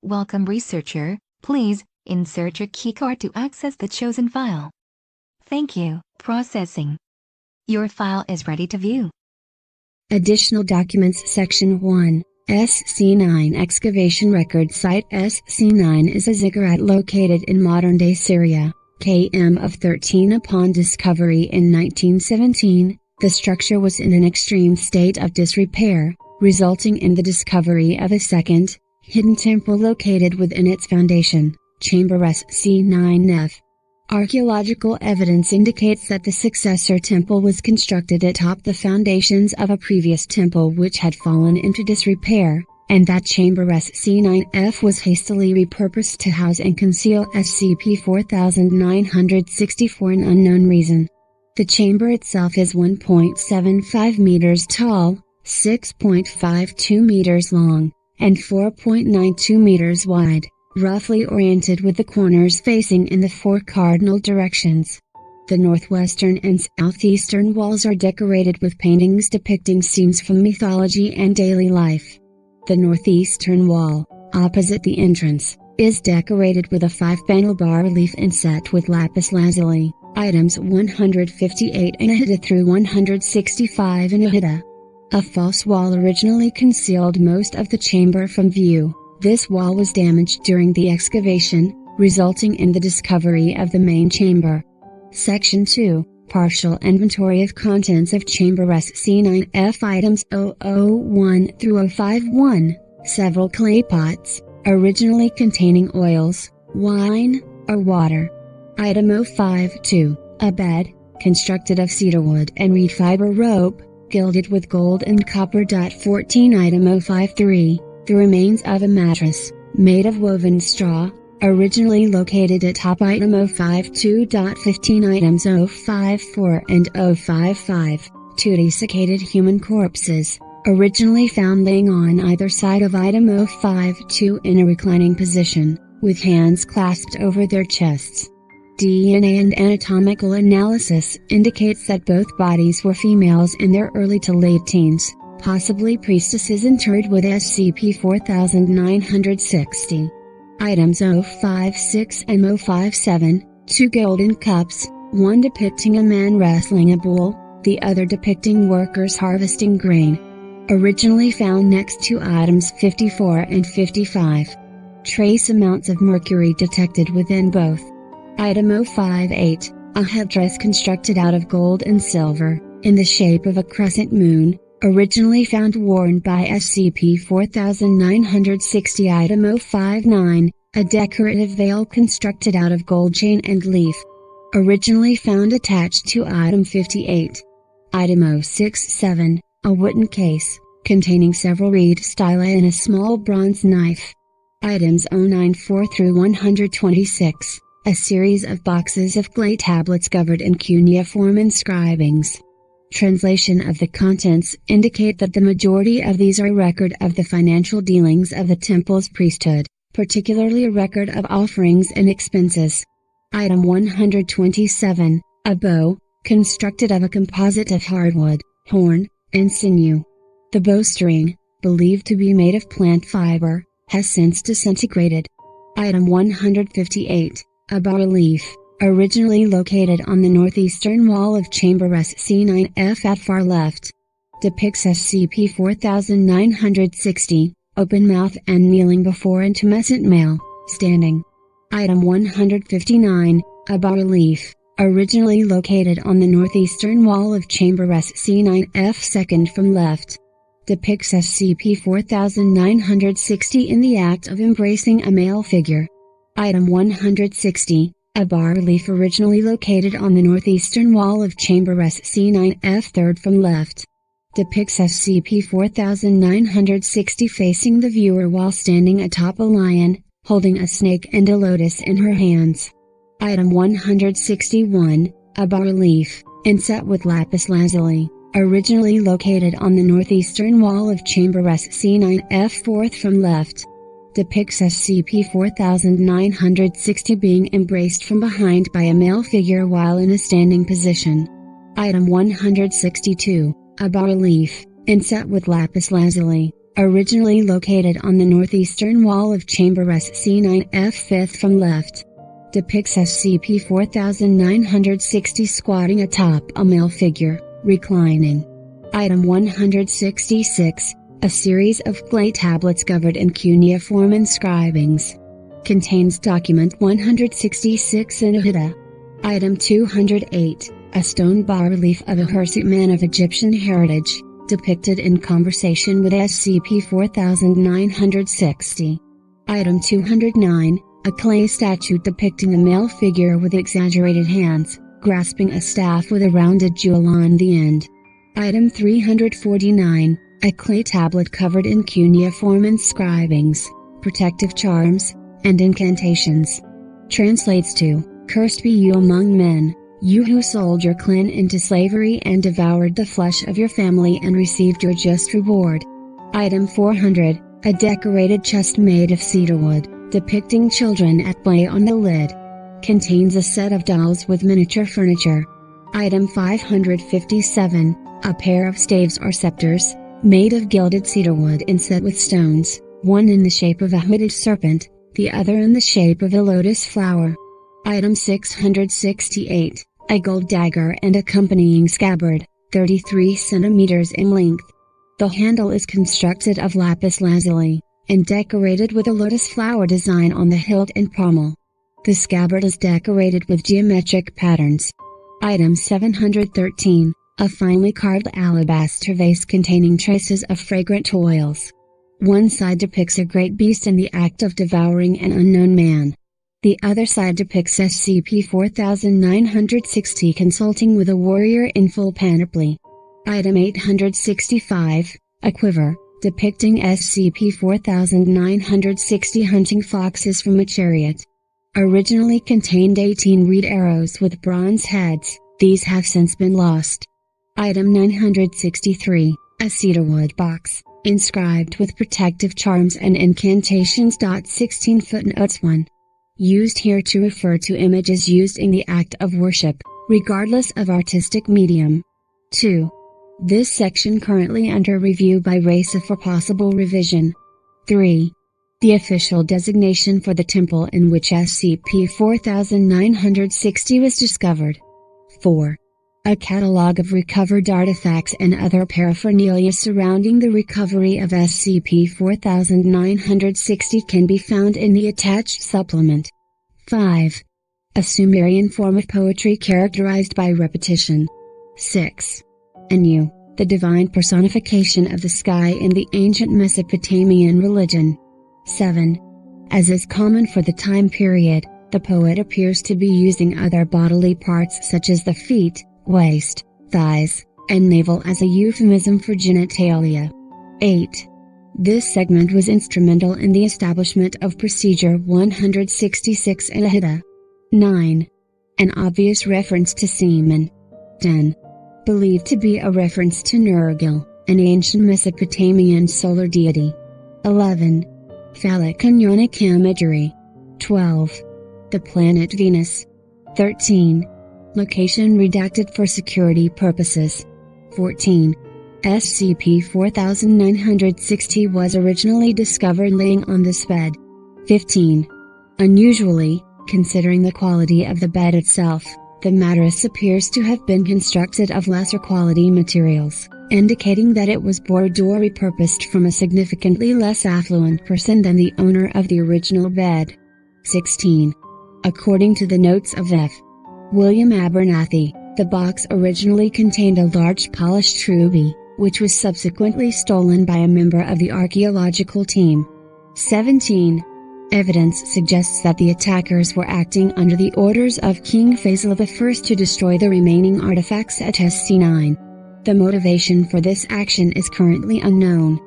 Welcome researcher, please insert your keycard to access the chosen file. Thank you. Processing. Your file is ready to view. Additional Documents Section 1, SC9 Excavation Record Site. SC9 is a ziggurat located in modern-day Syria, km of 13. Upon discovery in 1917, the structure was in an extreme state of disrepair, resulting in the discovery of a second, hidden temple located within its foundation, Chamber SC9F. Archaeological evidence indicates that the successor temple was constructed atop the foundations of a previous temple which had fallen into disrepair, and that Chamber SC9F was hastily repurposed to house and conceal SCP-4960 for an unknown reason. The chamber itself is 1.75 meters tall, 6.52 meters long, and 4.92 meters wide, roughly oriented with the corners facing in the four cardinal directions. The northwestern and southeastern walls are decorated with paintings depicting scenes from mythology and daily life. The northeastern wall, opposite the entrance, is decorated with a 5-panel bas-relief inset with lapis lazuli, items 158 Anahita through 165 Anahita. A false wall originally concealed most of the chamber from view. This wall was damaged during the excavation, resulting in the discovery of the main chamber. Section 2, Partial Inventory of Contents of Chamber SC9F. Items 001 through 051, several clay pots, originally containing oils, wine, or water. Item 052, a bed, constructed of cedarwood and reed fiber rope, gilded with gold and copper. 14 Item 053, the remains of a mattress, made of woven straw, originally located atop Item 052. 15 Items 054 and 055, two desiccated human corpses, originally found laying on either side of Item 052 in a reclining position, with hands clasped over their chests. DNA and anatomical analysis indicates that both bodies were females in their early to late teens, possibly priestesses interred with SCP-4960. Items 056 and 057, two golden cups, one depicting a man wrestling a bull, the other depicting workers harvesting grain. Originally found next to items 54 and 55. Trace amounts of mercury detected within both. Item 058, a headdress constructed out of gold and silver, in the shape of a crescent moon, originally found worn by SCP-4960. Item 059, a decorative veil constructed out of gold chain and leaf, originally found attached to Item 58. Item 067, a wooden case, containing several reed styli and a small bronze knife. Items 094 through 126. A series of boxes of clay tablets covered in cuneiform inscribings. Translation of the contents indicate that the majority of these are a record of the financial dealings of the temple's priesthood, particularly a record of offerings and expenses. Item 127, a bow, constructed of a composite of hardwood, horn, and sinew. The bowstring, believed to be made of plant fiber, has since disintegrated. Item 158. A bas-relief, originally located on the northeastern wall of Chamber SC9F at far left, depicts SCP-4960, open mouth and kneeling before intumescent male, standing. Item 159, a bas-relief, originally located on the northeastern wall of Chamber SC9F second from left, depicts SCP-4960 in the act of embracing a male figure. Item 160, a bas-relief originally located on the northeastern wall of Chamber SC9F third from left, depicts SCP-4960 facing the viewer while standing atop a lion, holding a snake and a lotus in her hands. Item 161, a bas-relief, inset with lapis lazuli, originally located on the northeastern wall of Chamber SC9F fourth from left, depicts SCP-4960 being embraced from behind by a male figure while in a standing position. Item 162, a bas-relief, inset with lapis lazuli, Originally located on the northeastern wall of chamber SC9F 5th from left. Depicts SCP-4960 squatting atop a male figure, reclining. Item 166, a series of clay tablets covered in cuneiform inscribings. Contains document 166 in Ahida. Item 208, a stone bas-relief of a hirsute man of Egyptian heritage, depicted in conversation with SCP-4960. Item 209, a clay statue depicting a male figure with exaggerated hands, grasping a staff with a rounded jewel on the end. Item 349, a clay tablet covered in cuneiform inscribings, protective charms, and incantations. Translates to, "Cursed be you among men, you who sold your clan into slavery and devoured the flesh of your family and received your just reward." Item 400, a decorated chest made of cedarwood, depicting children at play on the lid. Contains a set of dolls with miniature furniture. Item 557, a pair of staves or scepters, made of gilded cedarwood and set with stones, one in the shape of a hooded serpent, the other in the shape of a lotus flower. Item 668, a gold dagger and accompanying scabbard, 33 cm in length. The handle is constructed of lapis lazuli, and decorated with a lotus flower design on the hilt and pommel. The scabbard is decorated with geometric patterns. Item 713, a finely carved alabaster vase containing traces of fragrant oils. One side depicts a great beast in the act of devouring an unknown man. The other side depicts SCP-4960 consulting with a warrior in full panoply. Item 865, a quiver, depicting SCP-4960 hunting foxes from a chariot. Originally contained 18 reed arrows with bronze heads, these have since been lost. Item 963, a cedarwood box, inscribed with protective charms and incantations. 16 footnotes 1. Used here to refer to images used in the act of worship, regardless of artistic medium. 2. This section currently under review by RACA for possible revision. 3. The official designation for the temple in which SCP-4960 was discovered. 4. A catalog of recovered artifacts and other paraphernalia surrounding the recovery of SCP-4960 can be found in the attached supplement. 5. A Sumerian form of poetry characterized by repetition. 6. Anu, the divine personification of the sky in the ancient Mesopotamian religion. 7. As is common for the time period, the poet appears to be using other bodily parts such as the feet, waist, thighs, and navel as a euphemism for genitalia. 8. This segment was instrumental in the establishment of Procedure 166 in Ahida. 9. An obvious reference to semen. 10. Believed to be a reference to Nergal, an ancient Mesopotamian solar deity. 11. Phallic and yonic imagery. 12. The planet Venus. 13. Location redacted for security purposes. 14. SCP-4960 was originally discovered laying on this bed. 15. Unusually, considering the quality of the bed itself, the mattress appears to have been constructed of lesser quality materials, indicating that it was borrowed or repurposed from a significantly less affluent person than the owner of the original bed. 16. According to the notes of F. William Abernathy, the box originally contained a large polished ruby, which was subsequently stolen by a member of the archaeological team. 17. Evidence suggests that the attackers were acting under the orders of King Faisal I to destroy the remaining artifacts at SC9. The motivation for this action is currently unknown.